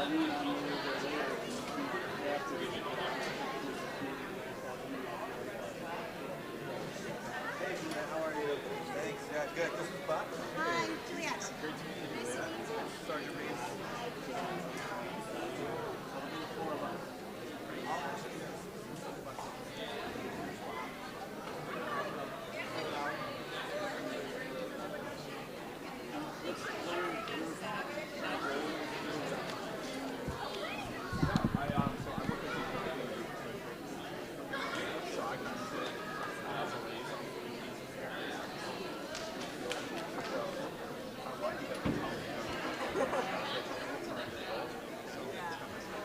How are you? Thanks. Yeah, good. This is Buck. Hi, Juliet. Great to meet you. Nice to meet you. Sergeant Reese.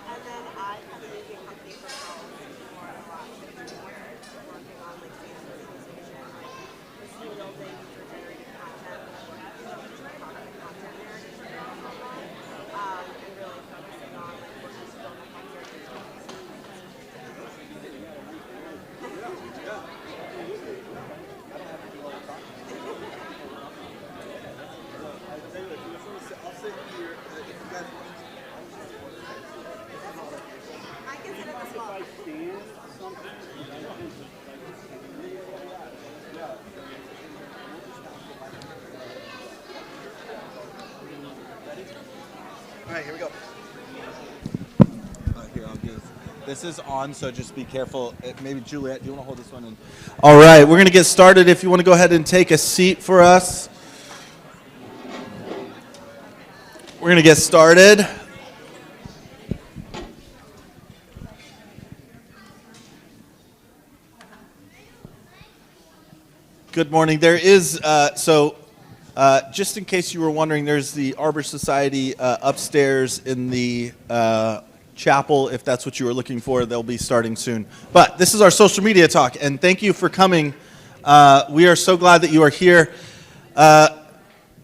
And then I have a media company for girls for a lot of different work, working on like face visualization, like skill building, user generated content, product content narrative for girls online, and really focusing on like working to build up on their digital I'll sit here. If you guys want I can sit at this wall. All right, here we go. Here, I'll give. This is on, so just be careful. Maybe Juliet, do you want to hold this one? All right, we're going to get started. If you want to go ahead and take a seat for us. We're going to get started. Good morning. There is, just in case you were wondering, there's the Arbor Society upstairs in the chapel. If that's what you were looking for, they'll be starting soon. But this is our social media talk, and thank you for coming. We are so glad that you are here.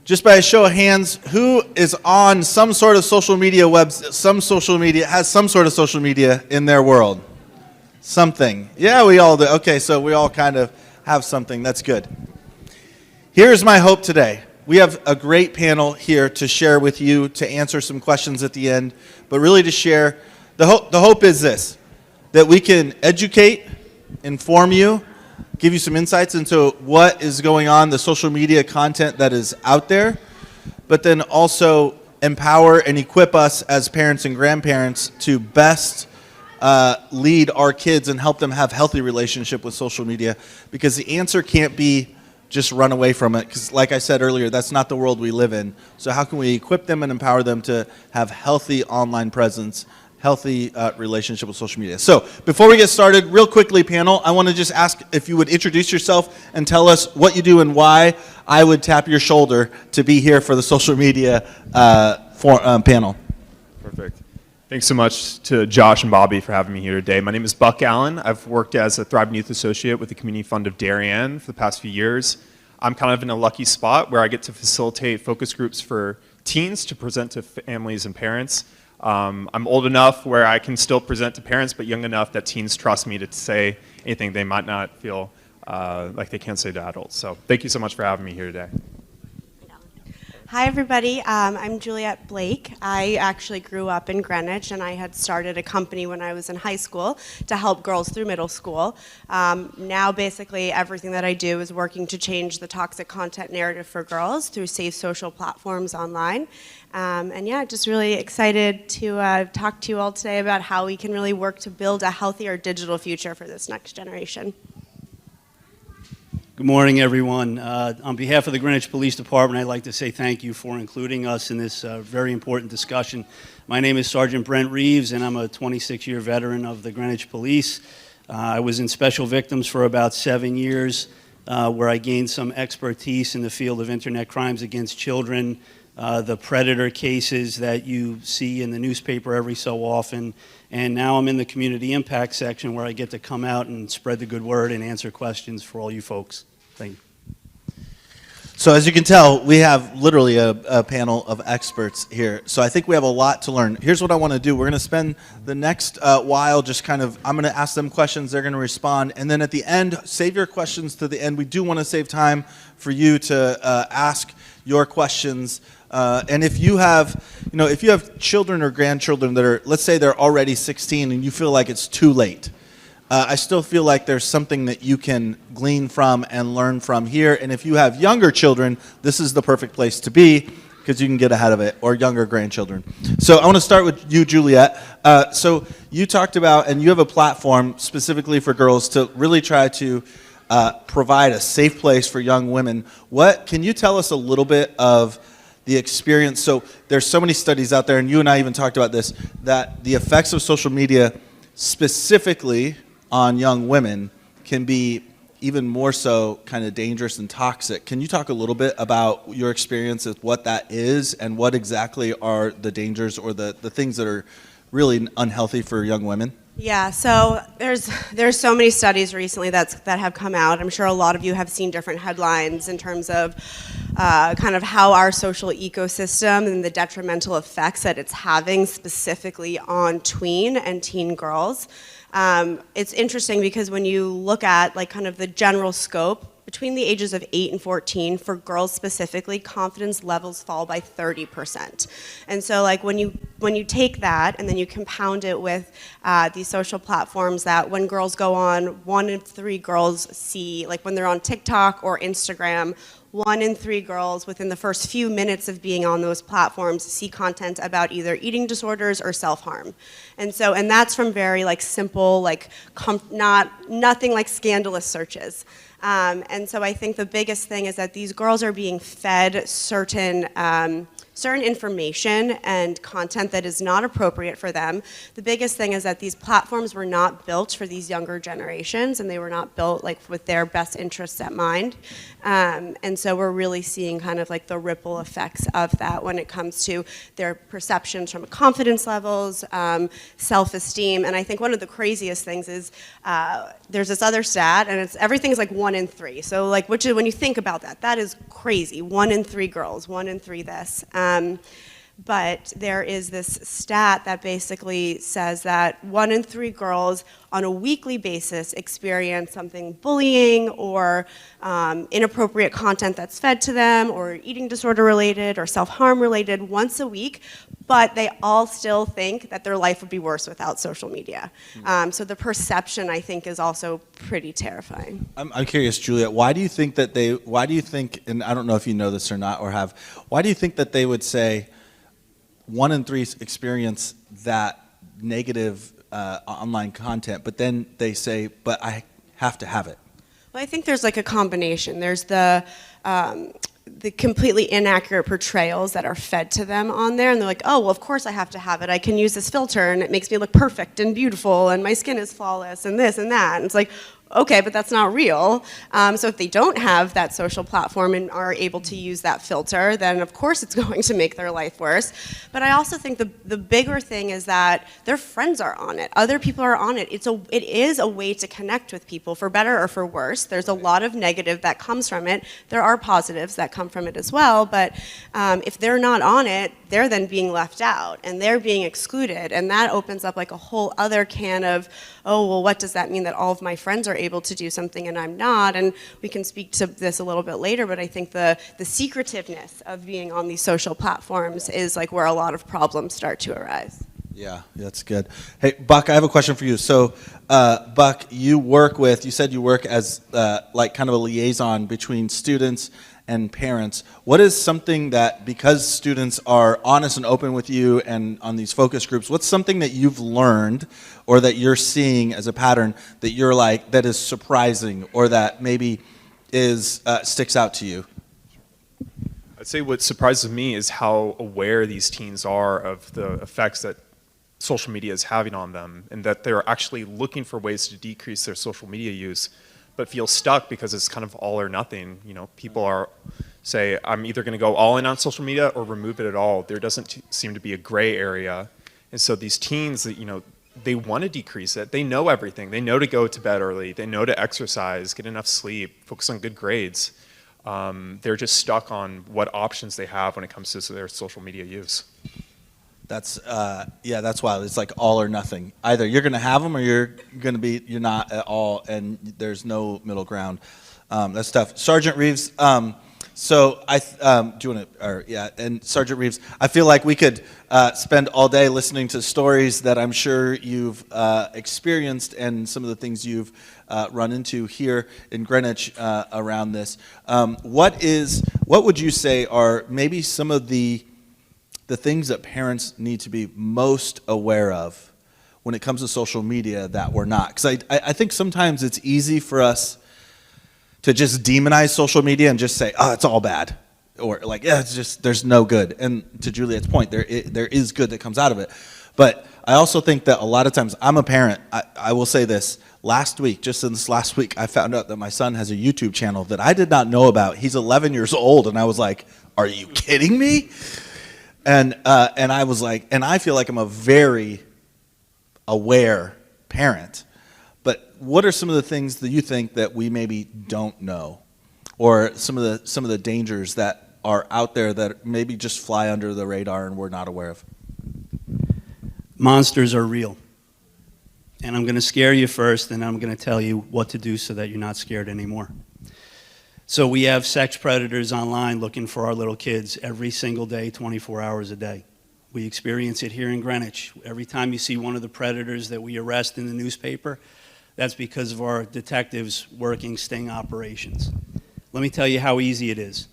Just by a show of hands, who is on some sort of social media has some sort of social media in their world? Something. Yeah, we all do. Okay, so we all kind of have something. That's good. Here's my hope today. We have a great panel here to share with you, to answer some questions at the end, but really to share. The hope is this, that we can educate, inform you, give you some insights into what is going on, the social media content that is out there, but then also empower and equip us as parents and grandparents to best lead our kids and help them have healthy relationship with social media, because the answer can't be just run away from it, because like I said earlier, that's not the world we live in. So how can we equip them and empower them to have healthy online presence, healthy relationship with social media? So before we get started, real quickly, panel, I want to just ask if you would introduce yourself and tell us what you do and why I would tap your shoulder to be here for the social media panel. Perfect. Thanks so much to Josh and Bobby for having me here today. My name is Buck Allen. I've worked as a Thriving Youth Associate with the Community Fund of Darien for the past few years. I'm kind of in a lucky spot where I get to facilitate focus groups for teens to present to families and parents. I'm old enough where I can still present to parents, but young enough that teens trust me to say anything they might not feel like they can't say to adults. So thank you so much for having me here today. Hi, everybody. I'm Juliet Blake. I actually grew up in Greenwich, and I had started a company when I was in high school to help girls through middle school. Now, basically, everything that I do is working to change the toxic content narrative for girls through safe social platforms online. And yeah, just really excited to talk to you all today about how we can really work to build a healthier digital future for this next generation. Good morning, everyone. On behalf of the Greenwich Police Department, I'd like to say thank you for including us in this very important discussion. My name is Sergeant Brent Reeves, and I'm a 26-year veteran of the Greenwich Police. I was in Special Victims for about 7 years, where I gained some expertise in the field of internet crimes against children, the predator cases that you see in the newspaper every so often, and now I'm in the community impact section where I get to come out and spread the good word and answer questions for all you folks. Thank you. So as you can tell, we have literally a panel of experts here. So I think we have a lot to learn. Here's what I want to do. We're going to spend the next while just kind of, I'm going to ask them questions, they're going to respond, and then at the end, save your questions to the end. We do want to save time for you to ask your questions. And if you have, if you have children or grandchildren that are, let's say they're already 16 and you feel like it's too late, I still feel like there's something that you can glean from and learn from here. And if you have younger children, this is the perfect place to be because you can get ahead of it, or younger grandchildren. So I want to start with you, Juliet. So you talked about, and you have a platform specifically for girls to really try to provide a safe place for young women. Can you tell us a little bit of the experience? So there's so many studies out there, and you and I even talked about this, that the effects of social media specifically on young women can be even more so kind of dangerous and toxic. Can you talk a little bit about your experience with what that is and what exactly are the dangers or the things that are really unhealthy for young women? Yeah, so there's so many studies recently that have come out. I'm sure a lot of you have seen different headlines in terms of kind of how our social ecosystem and the detrimental effects that it's having specifically on tween and teen girls. It's interesting because when you look at like kind of the general scope, between the ages of 8 and 14, for girls specifically, confidence levels fall by 30%. And so like when you take that and then you compound it with these social platforms that when girls go on, 1 in 3 girls see, like when they're on TikTok or Instagram, 1 in 3 girls within the first few minutes of being on those platforms see content about either eating disorders or self-harm. And that's from very like simple, like nothing like scandalous searches. And so I think the biggest thing is that these girls are being fed certain information and content that is not appropriate for them. The biggest thing is that these platforms were not built for these younger generations, and they were not built like with their best interests at mind. And so we're really seeing kind of like the ripple effects of that when it comes to their perceptions from confidence levels, self-esteem. And I think one of the craziest things is there's this other stat, and everything's like 1 in 3. So like, when you think about that, that is crazy. 1 in 3 girls, 1 in 3 this. But there is this stat that basically says that 1 in 3 girls on a weekly basis experience something bullying or inappropriate content that's fed to them or eating disorder related or self-harm related once a week, but they all still think that their life would be worse without social media. So the perception, I think, is also pretty terrifying. I'm curious, Juliet, why do you think, and I don't know if you know this or not or have, why do you think that they would say 1 in 3 experience that negative online content, but then they say, but I have to have it? Well, I think there's like a combination. There's the completely inaccurate portrayals that are fed to them on there, and they're like, oh, well, of course I have to have it. I can use this filter, and it makes me look perfect and beautiful, and my skin is flawless, and this and that. And it's like, okay, but that's not real. So if they don't have that social platform and are able to use that filter, then of course it's going to make their life worse. But I also think the bigger thing is that their friends are on it. Other people are on it. It is a way to connect with people, for better or for worse. There's a lot of negative that comes from it. There are positives that come from it as well, but if they're not on it, they're then being left out and they're being excluded, and that opens up like a whole other can of, oh, well, what does that mean that all of my friends are able to do something and I'm not? And we can speak to this a little bit later, but I think the secretiveness of being on these social platforms is like where a lot of problems start to arise. Yeah, that's good. Hey, Buck, I have a question for you. So, Buck, you said you work as like kind of a liaison between students and parents. What is something that, because students are honest and open with you and on these focus groups, what's something that you've learned or that you're seeing as a pattern that you're like, that is surprising or that maybe sticks out to you? I'd say what surprises me is how aware these teens are of the effects that social media is having on them, and that they're actually looking for ways to decrease their social media use, but feel stuck because it's kind of all or nothing. You know, people say, I'm either going to go all in on social media or remove it at all. There doesn't seem to be a gray area. And so these teens, that they want to decrease it. They know everything. They know to go to bed early. They know to exercise, get enough sleep, focus on good grades. They're just stuck on what options they have when it comes to their social media use. That's that's wild. It's like all or nothing. Either you're going to have them or you're not at all, and there's no middle ground. That's tough. Sergeant Reeves, So do you want to? Or yeah, and Sergeant Reeves, I feel like we could spend all day listening to stories that I'm sure you've experienced and some of the things you've run into here in Greenwich around this. What would you say are maybe some of the things that parents need to be most aware of when it comes to social media that we're not? Because I think sometimes it's easy for us to just demonize social media and just say, oh, it's all bad. Or like, yeah, it's just, there's no good. And to Juliet's point, there is good that comes out of it. But I also think that a lot of times, I'm a parent, I will say this, just in this last week, I found out that my son has a YouTube channel that I did not know about. He's 11 years old, and I was like, are you kidding me? And I was like, and I feel like I'm a very aware parent. But what are some of the things that you think that we maybe don't know, or some of the dangers that are out there that maybe just fly under the radar and we're not aware of? Monsters are real. And I'm going to scare you first, and I'm going to tell you what to do so that you're not scared anymore. So we have sex predators online looking for our little kids every single day, 24 hours a day. We experience it here in Greenwich. Every time you see one of the predators that we arrest in the newspaper, that's because of our detectives working sting operations. Let me tell you how easy it is.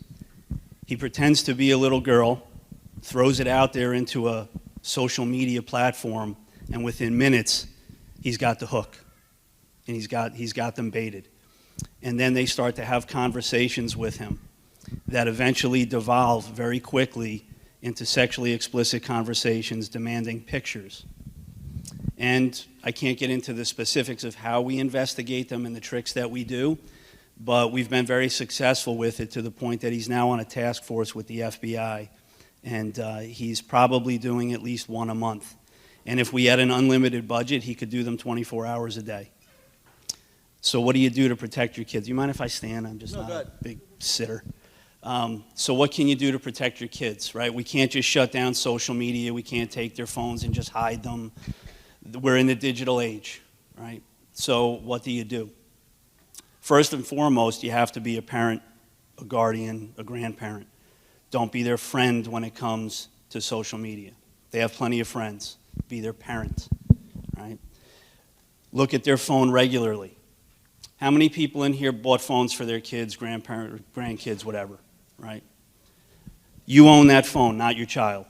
He pretends to be a little girl, throws it out there into a social media platform, and within minutes, he's got the hook, and he's got them baited. And then they start to have conversations with him that eventually devolve very quickly into sexually explicit conversations demanding pictures. And I can't get into the specifics of how we investigate them and the tricks that we do, but we've been very successful with it to the point that he's now on a task force with the FBI, and he's probably doing at least one a month. And if we had an unlimited budget, he could do them 24 hours a day. So what do you do to protect your kids? You mind if I stand? I'm just not a big sitter. So what can you do to protect your kids, right? We can't just shut down social media. We can't take their phones and just hide them. We're in the digital age, right? So what do? First and foremost, you have to be a parent, a guardian, a grandparent. Don't be their friend when it comes to social media. They have plenty of friends. Be their parent, right? Look at their phone regularly. How many people in here bought phones for their kids, grandkids, whatever, right? You own that phone, not your child.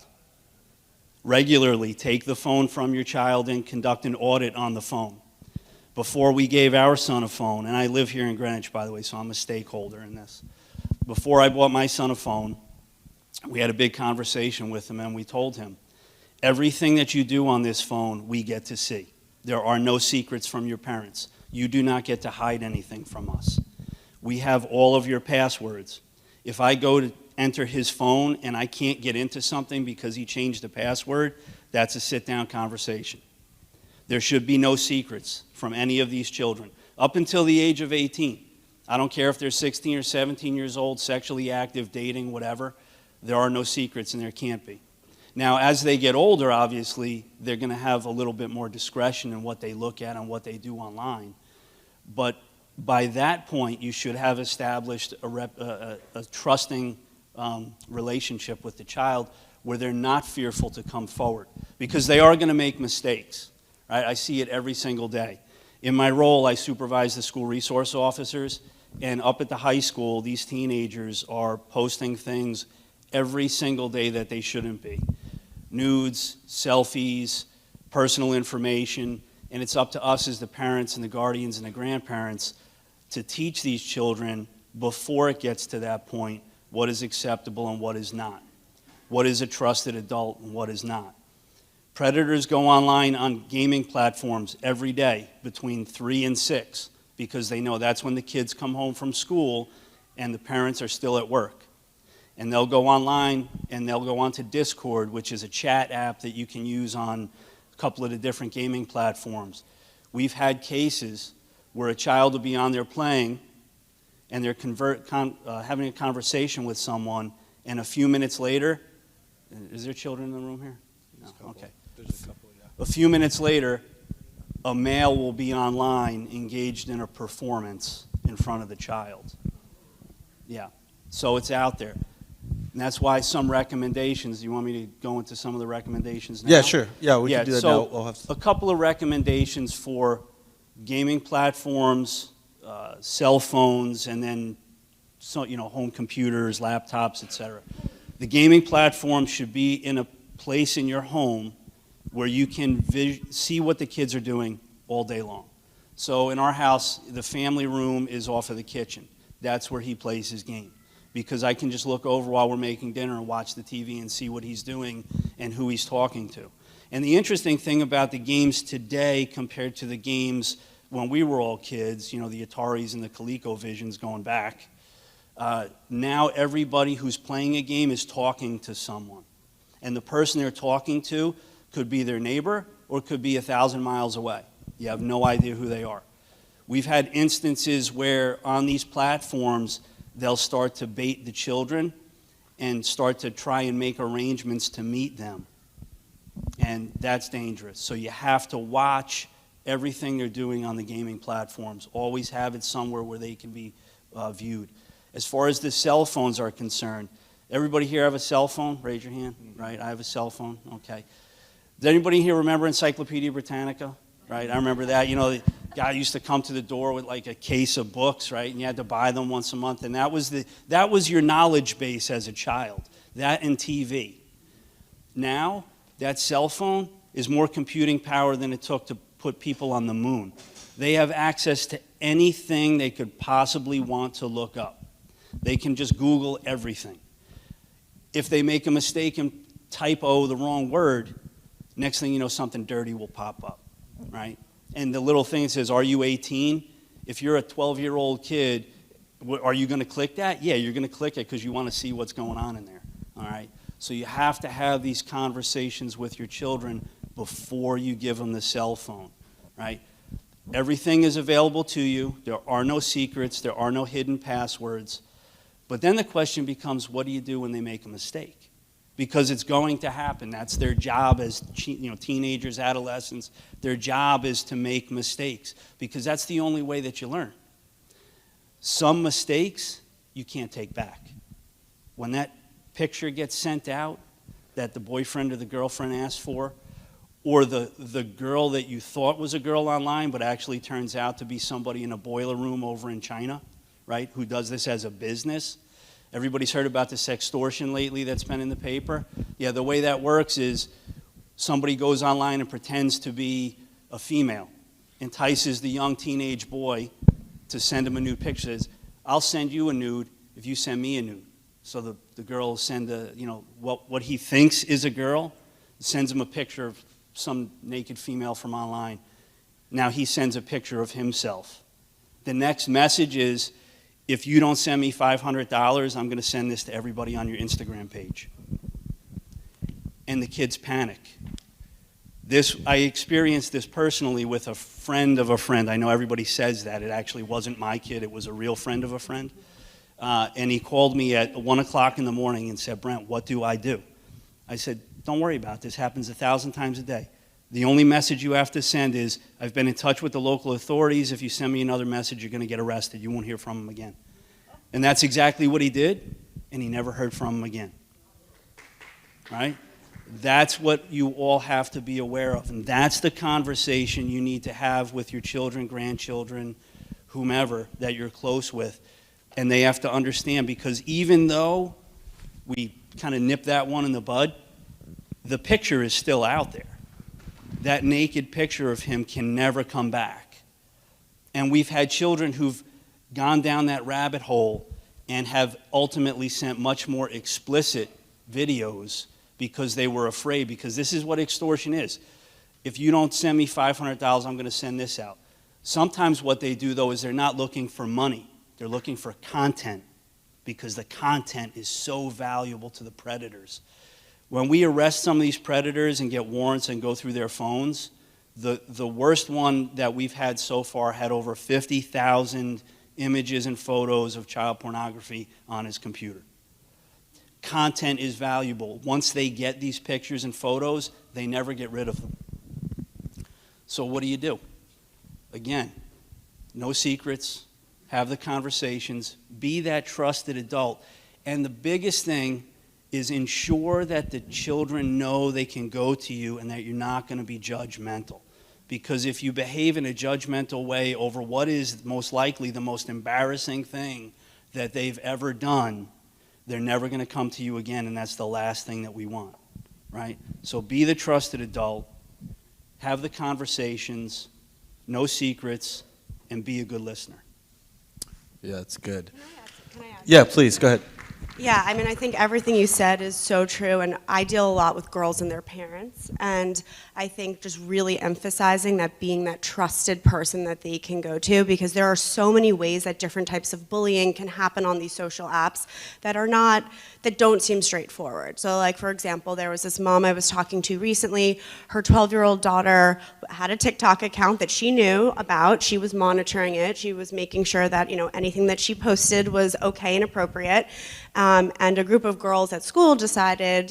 Regularly take the phone from your child and conduct an audit on the phone. Before we gave our son a phone, and I live here in Greenwich, by the way, so I'm a stakeholder in this. Before I bought my son a phone, we had a big conversation with him, and we told him, everything that you do on this phone, we get to see. There are no secrets from your parents. You do not get to hide anything from us. We have all of your passwords. If I go to enter his phone and I can't get into something because he changed the password, that's a sit-down conversation. There should be no secrets from any of these children up until the age of 18. I don't care if they're 16 or 17 years old, sexually active, dating, whatever. There are no secrets, and there can't be. Now, as they get older, obviously, they're going to have a little bit more discretion in what they look at and what they do online. But by that point, you should have established a trusting relationship with the child where they're not fearful to come forward, because they are going to make mistakes. Right? I see it every single day. In my role, I supervise the school resource officers, and up at the high school, these teenagers are posting things every single day that they shouldn't be. Nudes, selfies, personal information, and it's up to us as the parents and the guardians and the grandparents to teach these children before it gets to that point what is acceptable and what is not. What is a trusted adult and what is not. Predators go online on gaming platforms every day between 3 and 6 because they know that's when the kids come home from school and the parents are still at work. And they'll go online and they'll go onto Discord, which is a chat app that you can use on a couple of the different gaming platforms. We've had cases where a child will be on there playing and they're having a conversation with someone, and a few minutes later, is there children in the room here? No, okay. There's a couple, yeah. A few minutes later, a male will be online engaged in a performance in front of the child. Yeah. So it's out there. And that's why some recommendations, do you want me to go into some of the recommendations now? Yeah, sure. Yeah, we can do that so now. We'll have a couple of recommendations for gaming platforms, cell phones, and then home computers, laptops, etc. The gaming platform should be in a place in your home where you can see what the kids are doing all day long. So in our house, the family room is off of the kitchen. That's where he plays his game, because I can just look over while we're making dinner and watch the TV and see what he's doing and who he's talking to. And the interesting thing about the games today compared to the games when we were all kids, the Ataris and the ColecoVisions going back, now everybody who's playing a game is talking to someone. And the person they're talking to could be their neighbor or it could be 1,000 miles away. You have no idea who they are. We've had instances where on these platforms, they'll start to bait the children and start to try and make arrangements to meet them. And that's dangerous. So you have to watch everything they're doing on the gaming platforms. Always have it somewhere where they can be viewed. As far as the cell phones are concerned, everybody here have a cell phone? Raise your hand. Right, I have a cell phone. Okay. Does anybody here remember Encyclopedia Britannica? Right, I remember that. The guy used to come to the door with like a case of books, right, and you had to buy them once a month, and that was your knowledge base as a child. That and TV. Now, that cell phone is more computing power than it took to put people on the moon. They have access to anything they could possibly want to look up. They can just Google everything. If they make a mistake and typo the wrong word, next thing you know, something dirty will pop up, right? And the little thing says, are you 18? If you're a 12-year-old kid, are you going to click that? Yeah, you're going to click it because you want to see what's going on in there, all right? So you have to have these conversations with your children before you give them the cell phone, right? Everything is available to you. There are no secrets. There are no hidden passwords. But then the question becomes, what do you do when they make a mistake? Because it's going to happen. That's their job as teenagers, adolescents. Their job is to make mistakes because that's the only way that you learn. Some mistakes you can't take back. When that picture gets sent out that the boyfriend or the girlfriend asked for, or the girl that you thought was a girl online but actually turns out to be somebody in a boiler room over in China, right, who does this as a business. Everybody's heard about the sextortion lately that's been in the paper. Yeah, the way that works is somebody goes online and pretends to be a female, entices the young teenage boy to send him a nude picture. Says, I'll send you a nude if you send me a nude. So the girl will send what he thinks is a girl, sends him a picture of some naked female from online. Now he sends a picture of himself. The next message is, if you don't send me $500, I'm going to send this to everybody on your Instagram page. And the kids panic. I experienced this personally with a friend of a friend. I know everybody says that. It actually wasn't my kid. It was a real friend of a friend. And he called me at 1 o'clock in the morning and said, Brent, what do? I said, don't worry about it. This happens 1,000 times a day. The only message you have to send is, I've been in touch with the local authorities. If you send me another message, you're going to get arrested. You won't hear from him again. And that's exactly what he did, and he never heard from him again. Right? That's what you all have to be aware of, and that's the conversation you need to have with your children, grandchildren, whomever that you're close with. And they have to understand, because even though we kind of nip that one in the bud, the picture is still out there. That naked picture of him can never come back. And we've had children who've gone down that rabbit hole and have ultimately sent much more explicit videos because they were afraid, because this is what extortion is. If you don't send me $500, I'm going to send this out. Sometimes what they do, though, is they're not looking for money. They're looking for content, because the content is so valuable to the predators. When we arrest some of these predators and get warrants and go through their phones, the worst one that we've had so far had over 50,000 images and photos of child pornography on his computer. Content is valuable. Once they get these pictures and photos, they never get rid of them. So what do? Again, no secrets. Have the conversations. Be that trusted adult. And the biggest thing is ensure that the children know they can go to you and that you're not going to be judgmental. Because if you behave in a judgmental way over what is most likely the most embarrassing thing that they've ever done, they're never going to come to you again, and that's the last thing that we want, right? So be the trusted adult, have the conversations, no secrets, and be a good listener. Yeah, that's good. Can I add Yeah, please, go ahead. Yeah, I mean, I think everything you said is so true, and I deal a lot with girls and their parents, and I think just really emphasizing that being that trusted person that they can go to, because there are so many ways that different types of bullying can happen on these social apps that don't seem straightforward. So like, for example, there was this mom I was talking to recently. Her 12-year-old daughter had a TikTok account that she knew about. She was monitoring it. She was making sure that, anything that she posted was okay and appropriate. And a group of girls at school decided,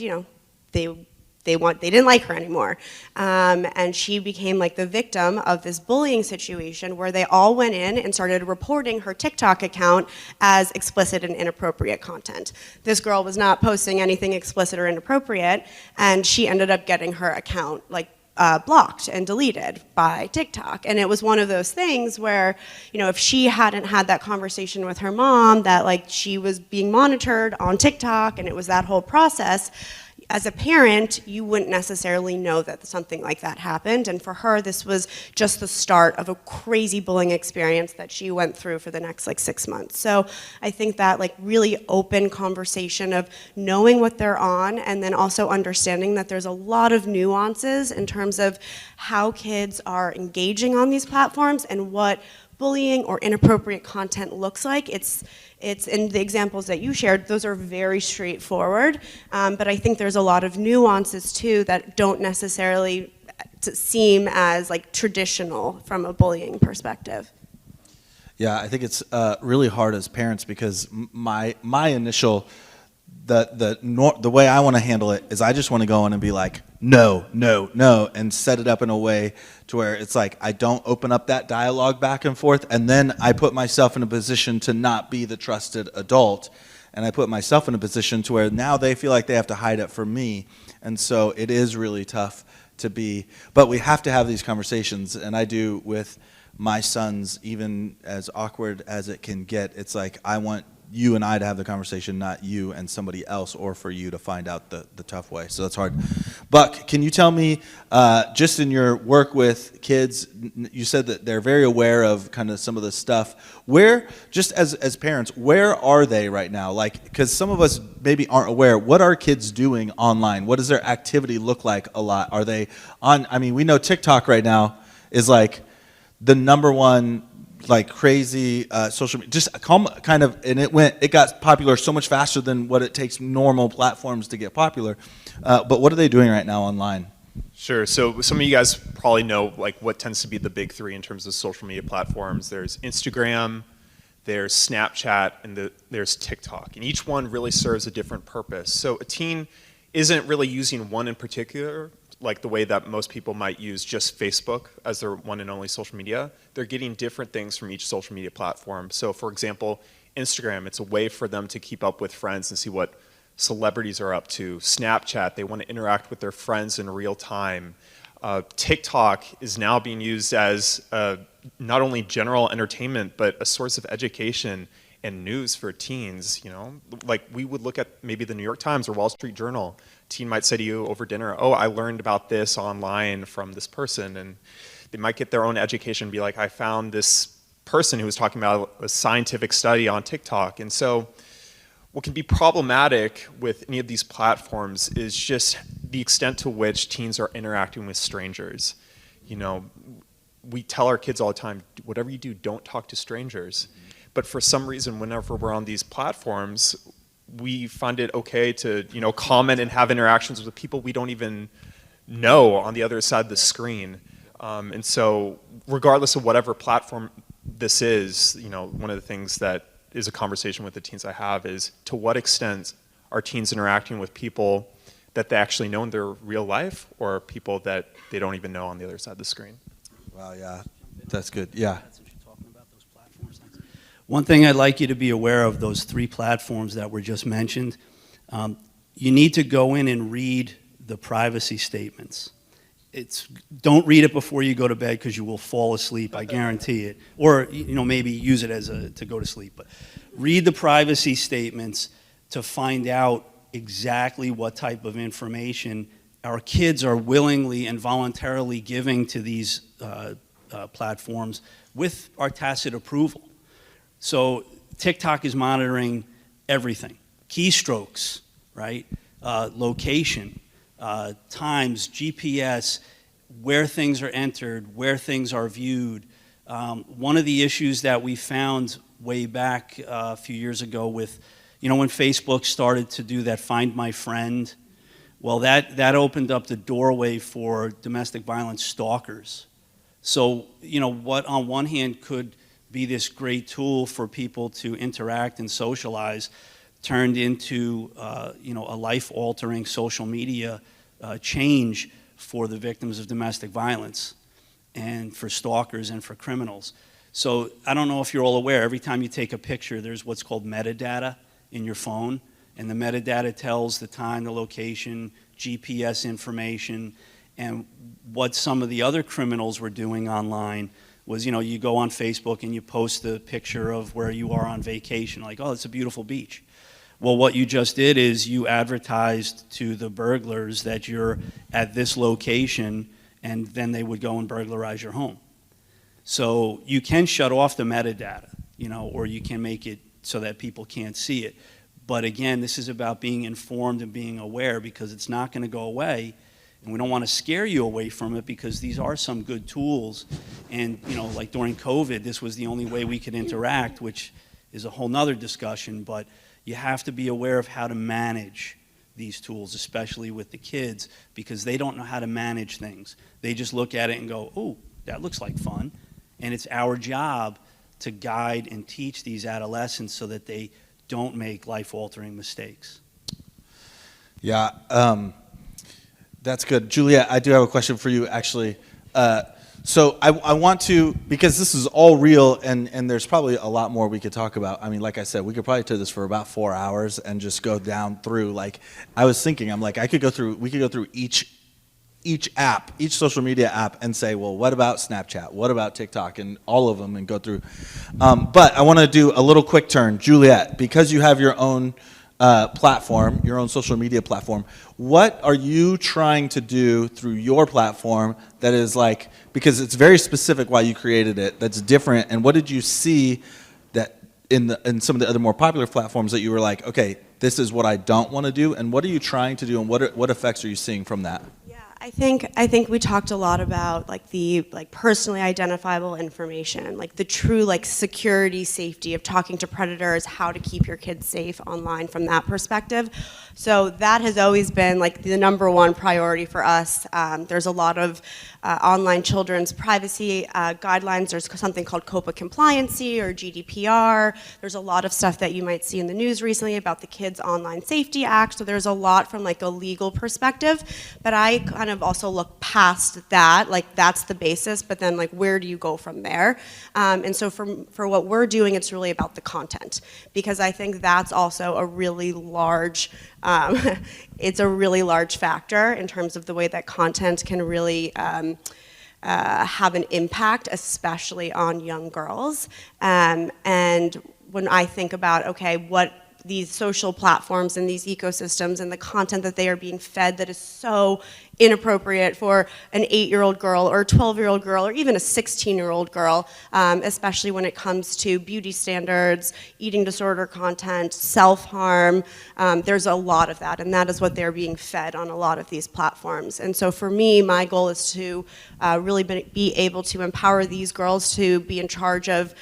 they didn't like her anymore. And she became like the victim of this bullying situation where they all went in and started reporting her TikTok account as explicit and inappropriate content. This girl was not posting anything explicit or inappropriate, and she ended up getting her account blocked and deleted by TikTok. And it was one of those things where, if she hadn't had that conversation with her mom that she was being monitored on TikTok and it was that whole process, as a parent, you wouldn't necessarily know that something like that happened. And for her, this was just the start of a crazy bullying experience that she went through for the next 6 months. So I think that really open conversation of knowing what they're on, and then also understanding that there's a lot of nuances in terms of how kids are engaging on these platforms and what bullying or inappropriate content looks like. It's in the examples that you shared, those are very straightforward, but I think there's a lot of nuances too that don't necessarily seem as traditional from a bullying perspective. Yeah, I think it's really hard as parents because my initial the way I want to handle it is I just want to go in and be like, no, no, no, and set it up in a way to where it's I don't open up that dialogue back and forth, and then I put myself in a position to not be the trusted adult, and I put myself in a position to where now they feel like they have to hide it from me, and so it is really tough to be, but we have to have these conversations, and I do with my sons, even as awkward as it can get. It's I want you and I to have the conversation, not you and somebody else, or for you to find out the tough way. So that's hard. Buck, can you tell me, just in your work with kids, you said that they're very aware of kind of some of the stuff. Where, just as parents, where are they right now? Because some of us maybe aren't aware. What are kids doing online? What does their activity look like a lot? Are they on, we know TikTok right now is the number one crazy social media, just kind of, and it got popular so much faster than what it takes normal platforms to get popular. But what are they doing right now online? Sure. So some of you guys probably know what tends to be the big three in terms of social media platforms. There's Instagram, there's Snapchat, and there's TikTok. And each one really serves a different purpose. So a teen isn't really using one in particular, the way that most people might use just Facebook as their one and only social media. They're getting different things from each social media platform. So for example, Instagram, it's a way for them to keep up with friends and see what celebrities are up to. Snapchat, they want to interact with their friends in real time. TikTok is now being used as not only general entertainment, but a source of education and news for teens. We would look at maybe the New York Times or Wall Street Journal. Teen might say to you over dinner, oh, I learned about this online from this person, and they might get their own education and be like, I found this person who was talking about a scientific study on TikTok. And so what can be problematic with any of these platforms is just the extent to which teens are interacting with strangers. We tell our kids all the time, whatever you do, don't talk to strangers. But for some reason, whenever we're on these platforms, we find it okay to, comment and have interactions with people we don't even know on the other side of the screen. And so regardless of whatever platform this is, one of the things that is a conversation with the teens I have is, to what extent are teens interacting with people that they actually know in their real life, or people that they don't even know on the other side of the screen? Wow, yeah, that's good, yeah. One thing I'd like you to be aware of, those 3 platforms that were just mentioned, you need to go in and read the privacy statements. Don't read it before you go to bed because you will fall asleep, I guarantee it. Or maybe use it to go to sleep. But read the privacy statements to find out exactly what type of information our kids are willingly and voluntarily giving to these platforms with our tacit approval. So TikTok is monitoring everything. Keystrokes, right? Location, times, GPS, where things are entered, where things are viewed. One of the issues that we found way back a few years ago with, when Facebook started to do that Find My Friend, well, that opened up the doorway for domestic violence stalkers. So, what on one hand could be this great tool for people to interact and socialize turned into, a life-altering social media change for the victims of domestic violence and for stalkers and for criminals. So I don't know if you're all aware, every time you take a picture, there's what's called metadata in your phone, and the metadata tells the time, the location, GPS information, and what some of the other criminals were doing online was, you go on Facebook and you post the picture of where you are on vacation, like, oh, it's a beautiful beach. Well, what you just did is you advertised to the burglars that you're at this location, and then they would go and burglarize your home. So you can shut off the metadata, or you can make it so that people can't see it. But again, this is about being informed and being aware, because it's not going to go away. And we don't want to scare you away from it, because these are some good tools. And, like during COVID, this was the only way we could interact, which is a whole nother discussion. But you have to be aware of how to manage these tools, especially with the kids, because they don't know how to manage things. They just look at it and go, oh, that looks like fun. And it's our job to guide and teach these adolescents so that they don't make life-altering mistakes. Yeah, that's good. Juliet, I do have a question for you, actually. So I want to, because this is all real, and there's probably a lot more we could talk about. I mean, like I said, we could probably do this for about 4 hours and just go down through. Like, I was thinking, we could go through each app, each social media app, and say, well, what about Snapchat? What about TikTok? And all of them, and go through. But I want to do a little quick turn. Juliet, because you have your own platform, your own social media platform, what are you trying to do through your platform that is like, because it's very specific why you created it, that's different, and what did you see that in some of the other more popular platforms that you were like, okay, this is what I don't want to do, and what are you trying to do, and what effects are you seeing from that? Yeah, I think we talked a lot about the personally identifiable information, like the true security, safety of talking to predators, how to keep your kids safe online from that perspective. So that has always been the #1 priority for us. There's a lot of online children's privacy guidelines. There's something called COPPA compliancy or GDPR. There's a lot of stuff that you might see in the news recently about the Kids Online Safety Act. So there's a lot from a legal perspective. But I kind of also look past that, that's the basis, but then where do you go from there? And so for what we're doing, it's really about the content, because I think that's also a really large it's a really large factor in terms of the way that content can really have an impact, especially on young girls. And when I think about, okay, what these social platforms and these ecosystems and the content that they are being fed that is so inappropriate for an 8-year-old girl or a 12-year-old girl or even a 16-year-old girl, especially when it comes to beauty standards, eating disorder content, self-harm. There's a lot of that, and that is what they're being fed on a lot of these platforms. And so for me, my goal is to really be able to empower these girls to be in charge of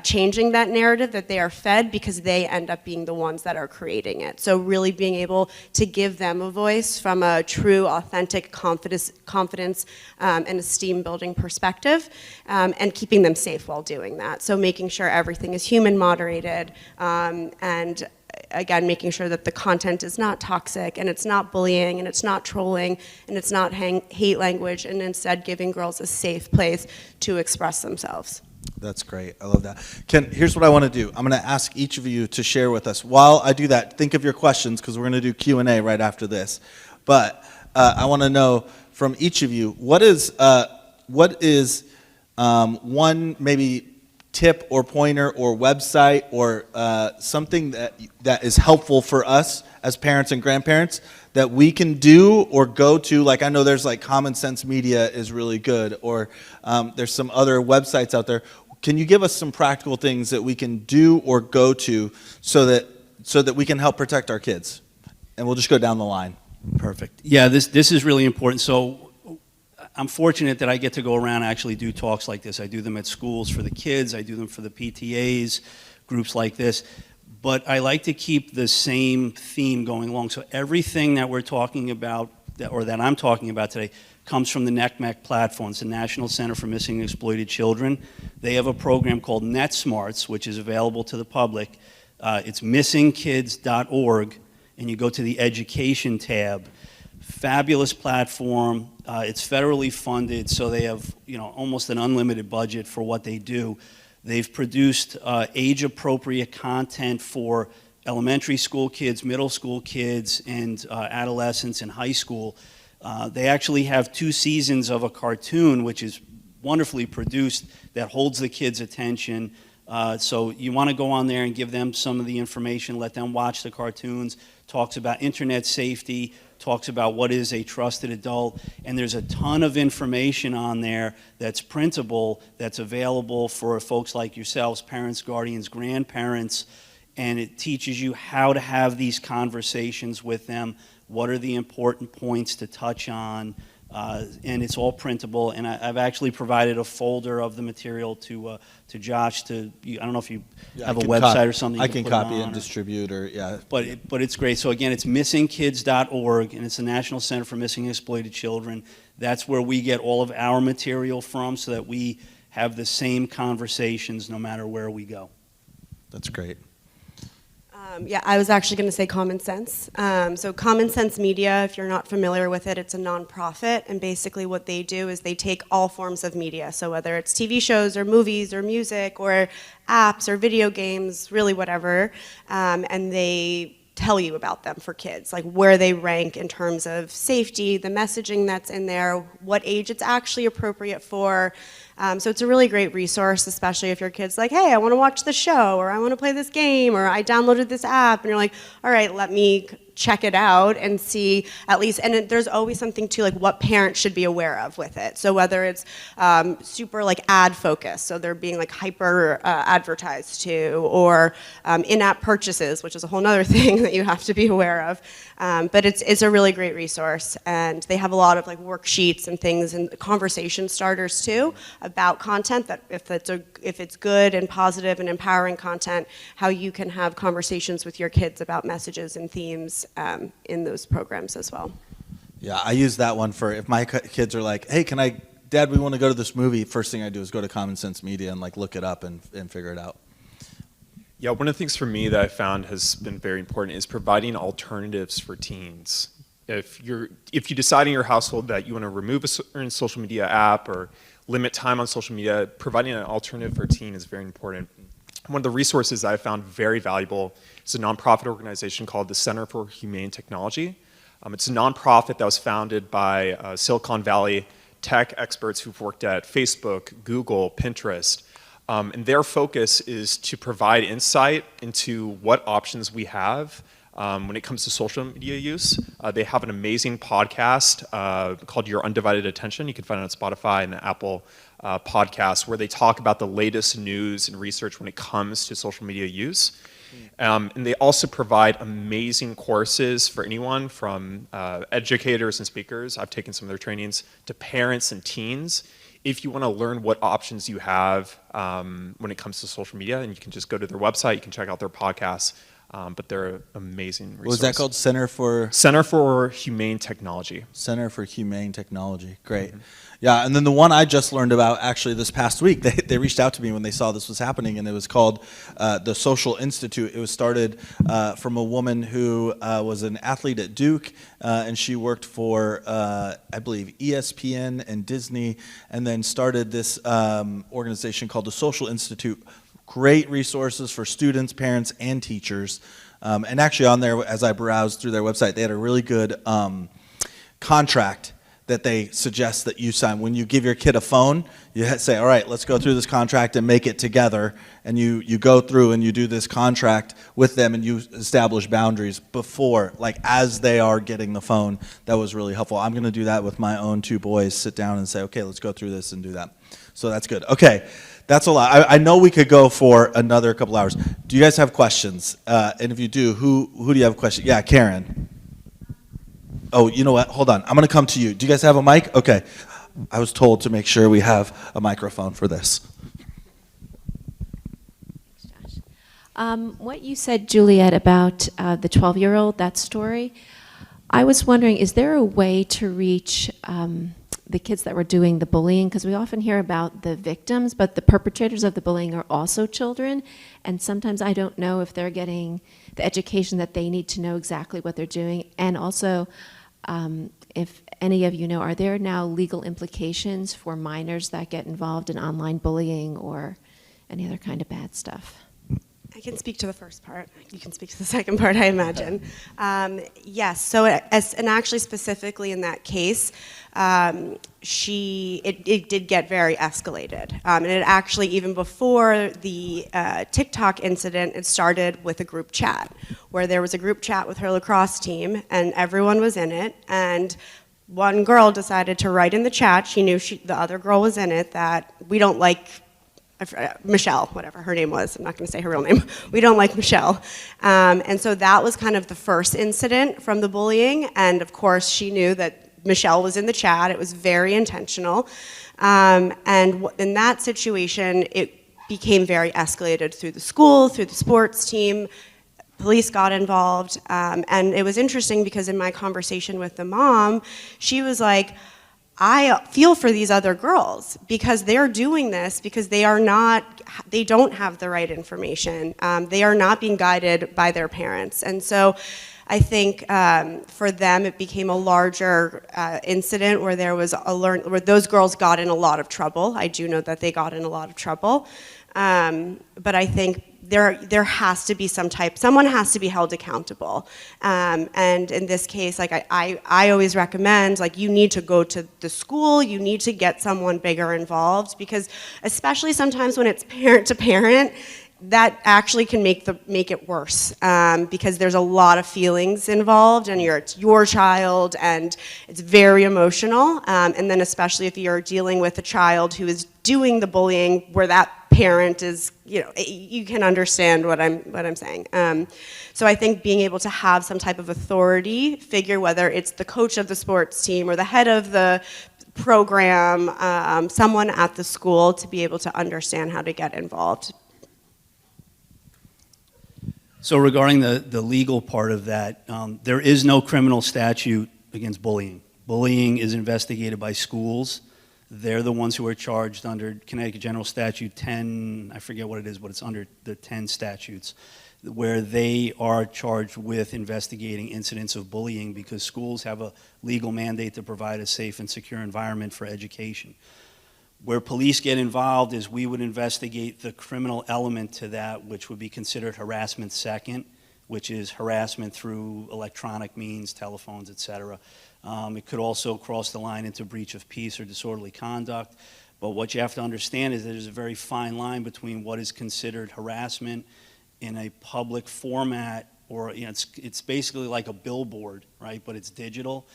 changing that narrative that they are fed, because they end up being the ones that are creating it. So really being able to give them a voice from a true, authentic confidence and esteem building perspective, and keeping them safe while doing that. So making sure everything is human moderated, and again, making sure that the content is not toxic, and it's not bullying, and it's not trolling, and it's not hate language, and instead giving girls a safe place to express themselves. That's great. I love that. Here's what I want to do. I'm going to ask each of you to share with us. While I do that, think of your questions because we're going to do Q&A right after this. But I want to know from each of you, what is one maybe tip or pointer or website or something that is helpful for us as parents and grandparents that we can do or go to? Like, I know there's like Common Sense Media is really good, or there's some other websites out there. Can you give us some practical things that we can do or go to so that we can help protect our kids? And we'll just go down the line. Perfect. Yeah, this is really important. So I'm fortunate that I get to go around and actually do talks like this. I do them at schools for the kids. I do them for the PTAs, groups like this. But I like to keep the same theme going along. So everything that we're talking about, that I'm talking about today, comes from the NCMEC platform. It's the National Center for Missing and Exploited Children. They have a program called NetSmarts, which is available to the public. It's missingkids.org, and you go to the education tab. Fabulous platform. It's federally funded, so they have almost an unlimited budget for what they do. They've produced age-appropriate content for elementary school kids, middle school kids, and adolescents in high school. They actually have 2 seasons of a cartoon, which is wonderfully produced, that holds the kids' attention. So you want to go on there and give them some of the information, let them watch the cartoons, talks about internet safety, talks about what is a trusted adult, and there's a ton of information on there that's printable, that's available for folks like yourselves, parents, guardians, grandparents, and it teaches you how to have these conversations with them, what are the important points to touch on, and it's all printable. And I've actually provided a folder of the material to Josh. I don't know if you have a website or something. I You can put copy it and on, distribute, or yeah. But it's great. So again, it's missingkids.org, and it's the National Center for Missing and Exploited Children. That's where we get all of our material from, so that we have the same conversations no matter where we go. That's great. Yeah, I was actually going to say Common Sense. So Common Sense Media, if you're not familiar with it, it's a nonprofit, and basically what they do is they take all forms of media. So whether it's TV shows or movies or music or apps or video games, really whatever, and they tell you about them for kids, like where they rank in terms of safety, the messaging that's in there, what age it's actually appropriate for. So it's a really great resource, especially if your kid's like, hey, I want to watch the show, or I want to play this game, or I downloaded this app, and you're like, all right, let me check it out and see at least, and there's always something to like what parents should be aware of with it. So whether it's super like ad focused, so they're being like hyper advertised to, or in-app purchases, which is a whole nother thing that you have to be aware of. But it's a really great resource, and they have a lot of like worksheets and things and conversation starters too about content, that if it's good and positive and empowering content, how you can have conversations with your kids about messages and themes in those programs as well. Yeah, I use that one for if my kids are like, hey, Dad, we want to go to this movie. First thing I do is go to Common Sense Media and like look it up and figure it out. Yeah, one of the things for me that I found has been very important is providing alternatives for teens. If you decide in your household that you want to remove a certain social media app or limit time on social media, providing an alternative for a teen is very important. One of the resources that I found very valuable is a nonprofit organization called the Center for Humane Technology. It's a nonprofit that was founded by Silicon Valley tech experts who've worked at Facebook, Google, Pinterest. And their focus is to provide insight into what options we have when it comes to social media use. They have an amazing podcast called Your Undivided Attention. You can find it on Spotify and Apple Podcasts, where they talk about the latest news and research when it comes to social media use. And they also provide amazing courses for anyone from educators and speakers. I've taken some of their trainings, to parents and teens. If you want to learn what options you have when it comes to social media, and you can just go to their website, you can check out their podcasts. but they're an amazing resource. What was that called? Center for Humane Technology. Center for Humane Technology. Great. Yeah, and then the one I just learned about actually this past week, they reached out to me when they saw this was happening, and it was called the Social Institute. It was started from a woman who was an athlete at Duke, and she worked for, I believe, ESPN and Disney, and then started this organization called the Social Institute. Great resources for students, parents, and teachers. And actually on there, as I browsed through their website, they had a really good contract that they suggest that you sign. When you give your kid a phone, you say, all right, let's go through this contract and make it together. And you go through and you do this contract with them and you establish boundaries before, like as they are getting the phone. That was really helpful. I'm going to do that with my own 2 boys, sit down and say, okay, let's go through this and do that. So that's good. Okay, that's a lot. I know we could go for another couple hours. Do you guys have questions? And if you do, who do you have a question? Yeah, Karen. Oh, you know what? Hold on. I'm going to come to you. Do you guys have a mic? Okay. I was told to make sure we have a microphone for this. Thanks, Josh. What you said, Juliet, about the 12-year-old, that story, I was wondering, is there a way to reach the kids that were doing the bullying? Because we often hear about the victims, but the perpetrators of the bullying are also children, and sometimes I don't know if they're getting the education that they need to know exactly what they're doing. And also, if any of you know, are there now legal implications for minors that get involved in online bullying or any other kind of bad stuff? I can speak to the first part. You can speak to the second part, I imagine. Yes, so and actually specifically in that case, it did get very escalated. And it actually, even before the TikTok incident, it started with a group chat, where there was a group chat with her lacrosse team, and everyone was in it, and one girl decided to write in the chat, she knew the other girl was in it, that we don't like Michelle, whatever her name was, I'm not going to say her real name, we don't like Michelle. And so that was kind of the first incident from the bullying, and of course she knew that Michelle was in the chat, it was very intentional. And in that situation, it became very escalated through the school, through the sports team, police got involved, and it was interesting because in my conversation with the mom, she was like, I feel for these other girls because they're doing this because they don't have the right information. They are not being guided by their parents. And so I think for them it became a larger incident where there was where those girls got in a lot of trouble. I do know that they got in a lot of trouble. But I think there has to be someone has to be held accountable. And in this case, like I always recommend, like you need to go to the school, you need to get someone bigger involved, because especially sometimes when it's parent to parent, that actually can make it worse, because there's a lot of feelings involved, and it's your child, and it's very emotional. And then especially if you're dealing with a child who is doing the bullying, where that parent is, you can understand what I'm saying. So I think being able to have some type of authority figure, whether it's the coach of the sports team or the head of the program, someone at the school, to be able to understand how to get involved. So regarding the legal part of that, there is no criminal statute against bullying. Bullying is investigated by schools. They're the ones who are charged under Connecticut General Statute 10, I forget what it is, but it's under the 10 statutes, where they are charged with investigating incidents of bullying, because schools have a legal mandate to provide a safe and secure environment for education. Where police get involved is we would investigate the criminal element to that, which would be considered harassment second, which is harassment through electronic means, telephones, etc. It could also cross the line into breach of peace or disorderly conduct. But what you have to understand is that there's a very fine line between what is considered harassment in a public format, or it's basically like a billboard, right? But it's digital.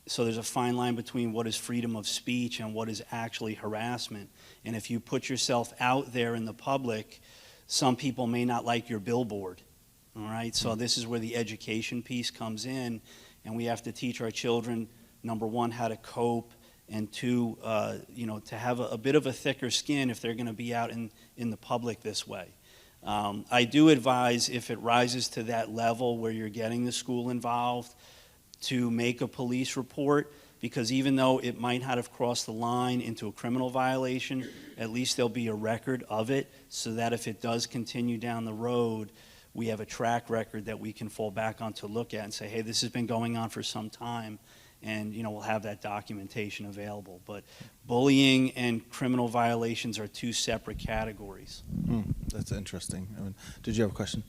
So there's a fine line between what is freedom of speech and what is actually harassment. And if you put yourself out there in the public, some people may not like your billboard. All right, so this is where the education piece comes in, and we have to teach our children, number one, how to cope, and two, to have a bit of a thicker skin if they're going to be out in the public this way. I do advise, if it rises to that level where you're getting the school involved, to make a police report, because even though it might not have crossed the line into a criminal violation, at least there'll be a record of it, so that if it does continue down the road, we have a track record that we can fall back on to look at and say, hey, this has been going on for some time, and we'll have that documentation available. But bullying and criminal violations are two separate categories. That's interesting. Did you have a question?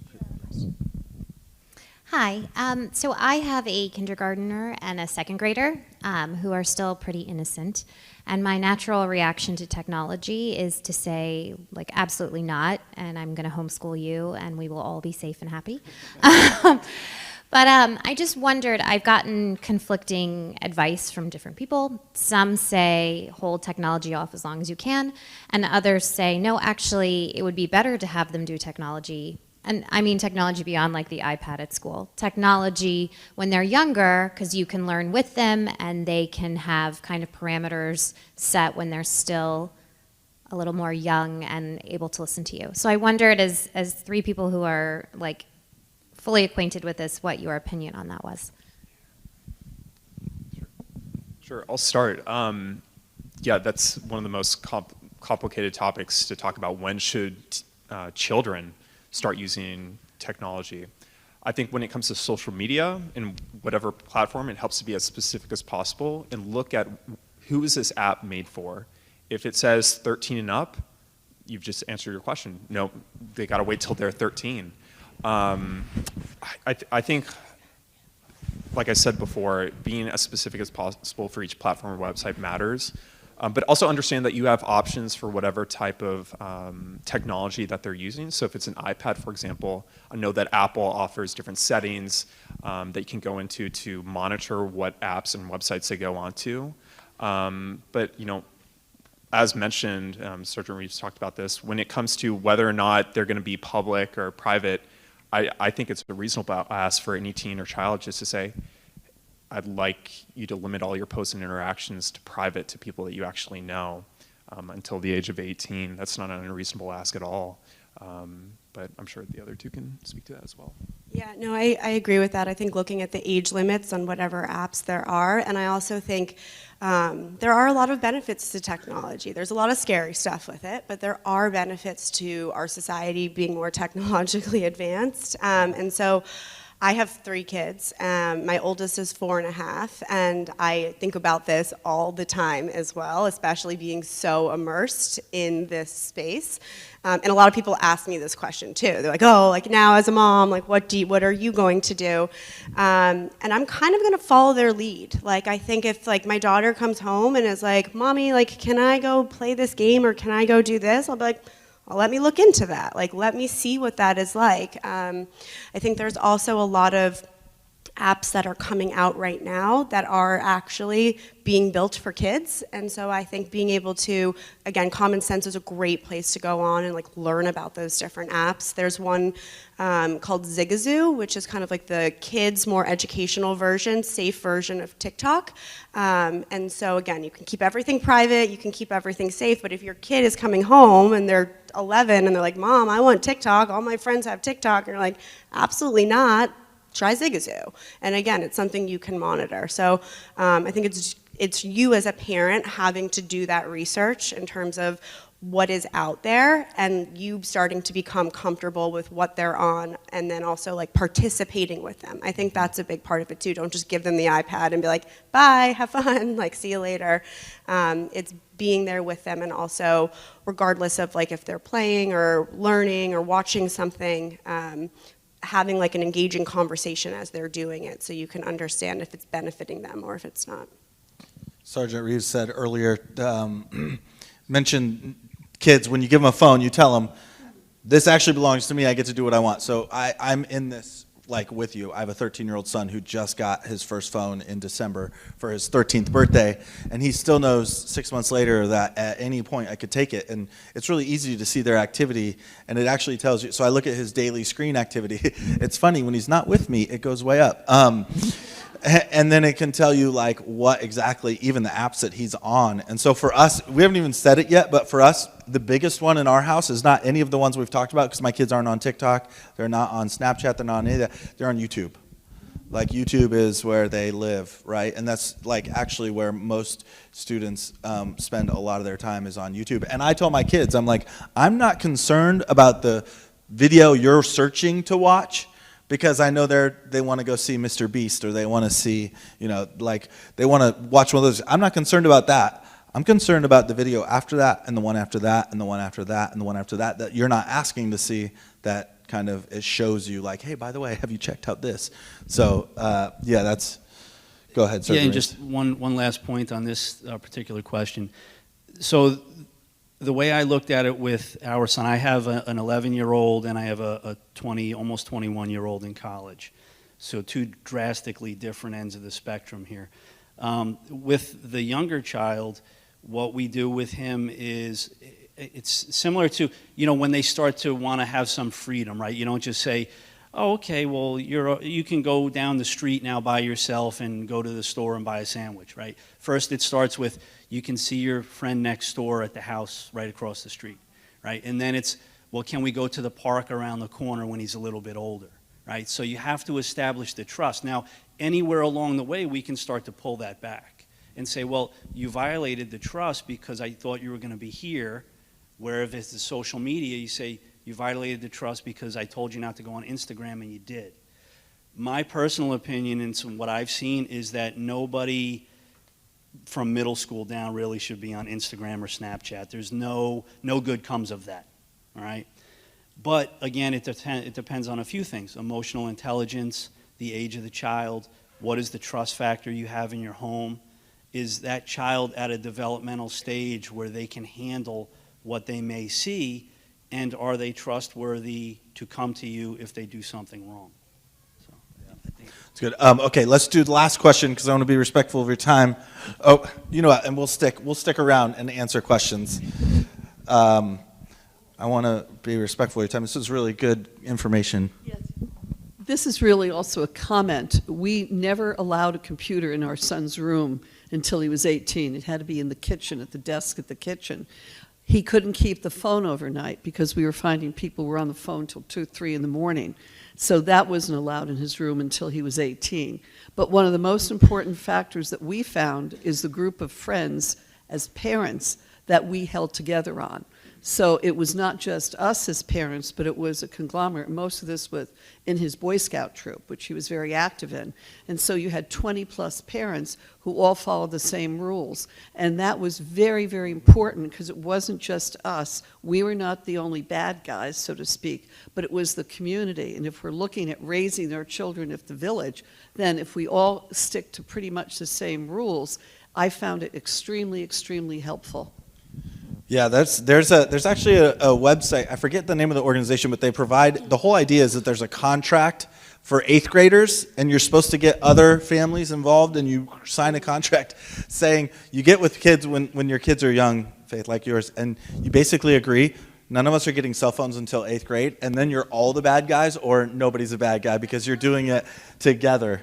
Hi. So I have a kindergartner and a second grader who are still pretty innocent. And my natural reaction to technology is to say, like, absolutely not, and I'm going to homeschool you, and we will all be safe and happy. But I just wondered, I've gotten conflicting advice from different people. Some say hold technology off as long as you can, and others say, no, actually, it would be better to have them do technology. And I mean technology beyond like the iPad at school. Technology when they're younger, because you can learn with them and they can have kind of parameters set when they're still a little more young and able to listen to you. So I wondered, as three people who are like fully acquainted with this, what your opinion on that was. Sure, I'll start. Yeah, that's one of the most complicated topics to talk about. When should children start using technology? I think when it comes to social media and whatever platform, it helps to be as specific as possible and look at who is this app made for. If it says 13 and up, you've just answered your question. No, they got to wait till they're 13. I think, like I said before, being as specific as possible for each platform or website matters. But also understand that you have options for whatever type of technology that they're using. So if it's an iPad, for example, I know that Apple offers different settings that you can go into to monitor what apps and websites they go onto. But as mentioned, Sergeant Reeves talked about this, when it comes to whether or not they're going to be public or private, I think it's a reasonable ask for any teen or child just to say, I'd like you to limit all your posts and interactions to private, to people that you actually know, until the age of 18. That's not an unreasonable ask at all. But I'm sure the other two can speak to that as well. Yeah, no, I agree with that. I think looking at the age limits on whatever apps there are, and I also think there are a lot of benefits to technology. There's a lot of scary stuff with it, but there are benefits to our society being more technologically advanced. And so I have 3 kids. My oldest is 4.5, and I think about this all the time as well, especially being so immersed in this space. And a lot of people ask me this question too. They're like, "Oh, like now as a mom, like what are you going to do?" And I'm kind of going to follow their lead. Like I think if like my daughter comes home and is like, "Mommy, like can I go play this game or can I go do this?" I'll be like, well, let me look into that. Like, let me see what that is like. I think there's also a lot of apps that are coming out right now that are actually being built for kids. And so I think being able to, again, Common Sense is a great place to go on and like learn about those different apps. There's one called Zigazoo, which is kind of like the kids' more educational version, safe version of TikTok. And so again, you can keep everything private, you can keep everything safe, but if your kid is coming home and they're 11 and they're like, "Mom, I want TikTok, all my friends have TikTok," and you're like, "Absolutely not. Try Zigazoo." And again, it's something you can monitor. So I think it's you as a parent having to do that research in terms of what is out there and you starting to become comfortable with what they're on and then also like participating with them. I think that's a big part of it too. Don't just give them the iPad and be like, "Bye, have fun, like see you later." It's being there with them and also regardless of like if they're playing or learning or watching something, having like an engaging conversation as they're doing it so you can understand if it's benefiting them or if it's not. Sergeant Reeves said earlier, mentioned kids, when you give them a phone, you tell them, this actually belongs to me, I get to do what I want. So I'm in this like with you. I have a 13-year-old son who just got his first phone in December for his 13th birthday, and he still knows 6 months later that at any point I could take it. And it's really easy to see their activity, and it actually tells you. So I look at his daily screen activity. It's funny, when he's not with me, it goes way up. And then it can tell you like what exactly even the apps that he's on. And so for us, we haven't even said it yet, but for us, the biggest one in our house is not any of the ones we've talked about because my kids aren't on TikTok. They're not on Snapchat. They're not on any of that. They're on YouTube. Like YouTube is where they live, right? And that's like actually where most students spend a lot of their time is on YouTube. And I tell my kids, I'm like, I'm not concerned about the video you're searching to watch, because I know they want to go see Mr. Beast, or they want to see, like they want to watch one of those. I'm not concerned about that. I'm concerned about the video after that, and the one after that, and the one after that, and the one after that, that you're not asking to see, that kind of, it shows you like, hey, by the way, have you checked out this? So, yeah, that's, go ahead, sir. Yeah, and just one last point on this particular question. So the way I looked at it with our son, I have an 11-year-old and I have a almost 21-year-old in college. So two drastically different ends of the spectrum here. With the younger child, what we do with him is, it's similar to, when they start to want to have some freedom, right? You don't just say, oh, okay, well, you can go down the street now by yourself and go to the store and buy a sandwich, right? First, it starts with, you can see your friend next door at the house right across the street, right? And then it's, well, can we go to the park around the corner when he's a little bit older, right? So you have to establish the trust. Now, anywhere along the way, we can start to pull that back and say, well, you violated the trust because I thought you were going to be here, where if it's the social media, you say, you violated the trust because I told you not to go on Instagram and you did. My personal opinion and what I've seen is that nobody from middle school down really should be on Instagram or Snapchat. There's no good comes of that, all right? But again, it depends on a few things: emotional intelligence, the age of the child, what is the trust factor you have in your home? Is that child at a developmental stage where they can handle what they may see, and are they trustworthy to come to you if they do something wrong? So, yeah, I think It's good. Okay, let's do the last question because I want to be respectful of your time. Oh, you know what? And we'll stick around and answer questions. I want to be respectful of your time. This is really good information. Yes. This is really also a comment. We never allowed a computer in our son's room until he was 18. It had to be in the kitchen, at the desk at the kitchen. He couldn't keep the phone overnight because we were finding people were on the phone till 2, 3 in the morning. So that wasn't allowed in his room until he was 18. But one of the most important factors that we found is the group of friends as parents that we held together on. So it was not just us as parents, but it was a conglomerate. Most of this was in his Boy Scout troop, which he was very active in. And so you had 20-plus parents who all followed the same rules. And that was very, very important because it wasn't just us. We were not the only bad guys, so to speak, but it was the community. And if we're looking at raising our children of the village, then if we all stick to pretty much the same rules, I found it extremely, extremely helpful. Yeah, there's actually a website. I forget the name of the organization, but they provide, the whole idea is that there's a contract for 8th graders, and you're supposed to get other families involved, and you sign a contract saying you get with kids when your kids are young, Faith, like yours, and you basically agree, none of us are getting cell phones until 8th grade, and then you're all the bad guys or nobody's a bad guy because you're doing it together.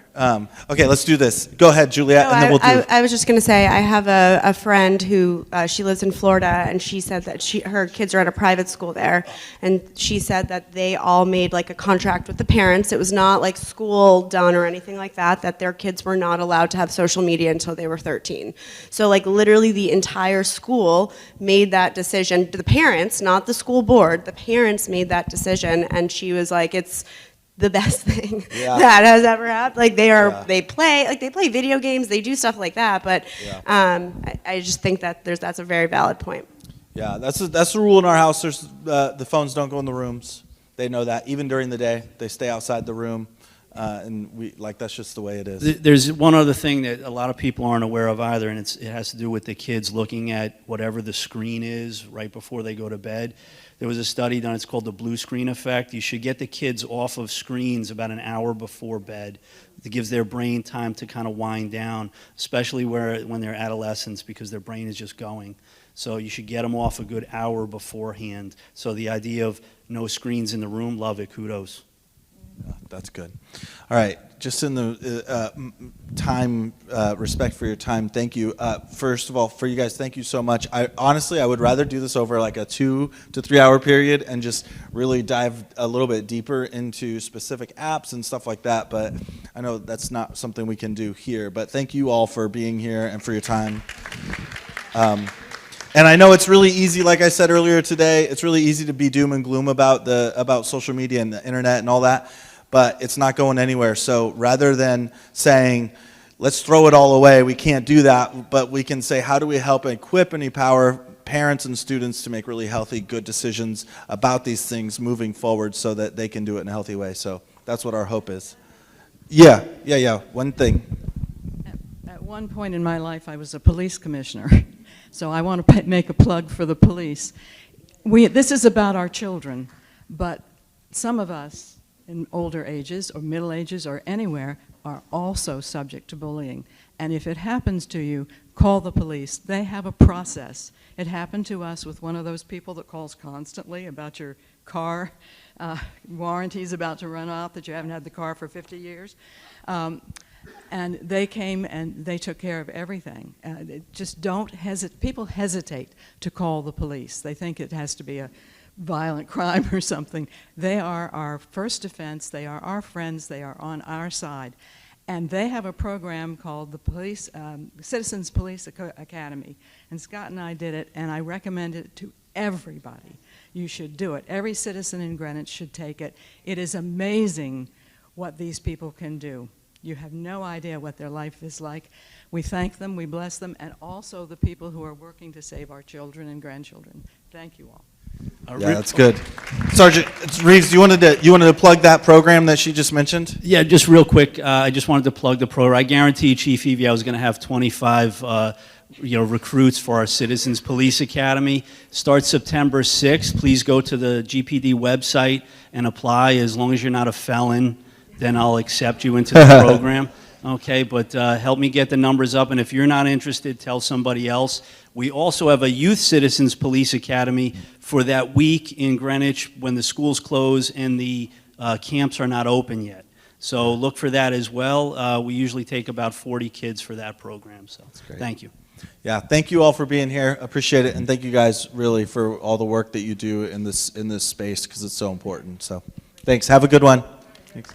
Okay, let's do this. Go ahead, Juliet, No, and then we'll do... I was just going to say, I have a friend who, she lives in Florida, and she said that her kids are at a private school there, and she said that they all made like a contract with the parents. It was not like school done or anything like that, that their kids were not allowed to have social media until they were 13. So like literally the entire school made that decision. The parents, not the school board, the parents made that decision, and she was like, it's the best thing that has ever happened. Like they play video games, they do stuff like that, but I just think that that's a very valid point. Yeah, that's the rule in our house. There's the phones don't go in the rooms. They know that. Even during the day, they stay outside the room, and that's just the way it is. There's one other thing that a lot of people aren't aware of either, and it has to do with the kids looking at whatever the screen is right before they go to bed. There was a study done, it's called the blue screen effect. You should get the kids off of screens about an hour before bed. It gives their brain time to kind of wind down, especially when they're adolescents, because their brain is just going. So you should get them off a good hour beforehand. So the idea of no screens in the room, love it, kudos. That's good. All right, just in the time, respect for your time, thank you. First of all, for you guys, thank you so much. Honestly, I would rather do this over like a 2 to 3 hour period and just really dive a little bit deeper into specific apps and stuff like that, but I know that's not something we can do here. But thank you all for being here and for your time. And I know it's really easy, like I said earlier today, it's really easy to be doom and gloom about social media and the internet and all that, but it's not going anywhere. So rather than saying, let's throw it all away, we can't do that, but we can say, how do we help equip and empower parents and students to make really healthy, good decisions about these things moving forward so that they can do it in a healthy way. So that's what our hope is. Yeah, one thing. At one point in my life, I was a police commissioner, so I want to make a plug for the police. This is about our children, but some of us in older ages or middle ages or anywhere are also subject to bullying. And if it happens to you, call the police. They have a process. It happened to us with one of those people that calls constantly about your car warranty's about to run out, that you haven't had the car for 50 years. And they came and they took care of everything. Just don't hesitate. People hesitate to call the police. They think it has to be a violent crime or something. They are our first defense. They are our friends. They are on our side. And they have a program called the Citizens Police Academy. And Scott and I did it, and I recommend it to everybody. You should do it. Every citizen in Greenwich should take it. It is amazing what these people can do. You have no idea what their life is like. We thank them, we bless them, and also the people who are working to save our children and grandchildren. Thank you all. Yeah, that's good. Sergeant Reeves, you wanted to plug that program that she just mentioned? Yeah, just real quick, I just wanted to plug the program. I guarantee Chief Evie I was going to have 25 recruits for our Citizens Police Academy. Starts September 6th. Please go to the GPD website and apply. As long as you're not a felon, then I'll accept you into the program. Okay, but help me get the numbers up, and if you're not interested, tell somebody else. We also have a Youth Citizens Police Academy for that week in Greenwich when the schools close and the camps are not open yet. So look for that as well. We usually take about 40 kids for that program, so thank you. Yeah, thank you all for being here. Appreciate it, and thank you guys really for all the work that you do in this space because it's so important. So thanks. Have a good one. Thanks.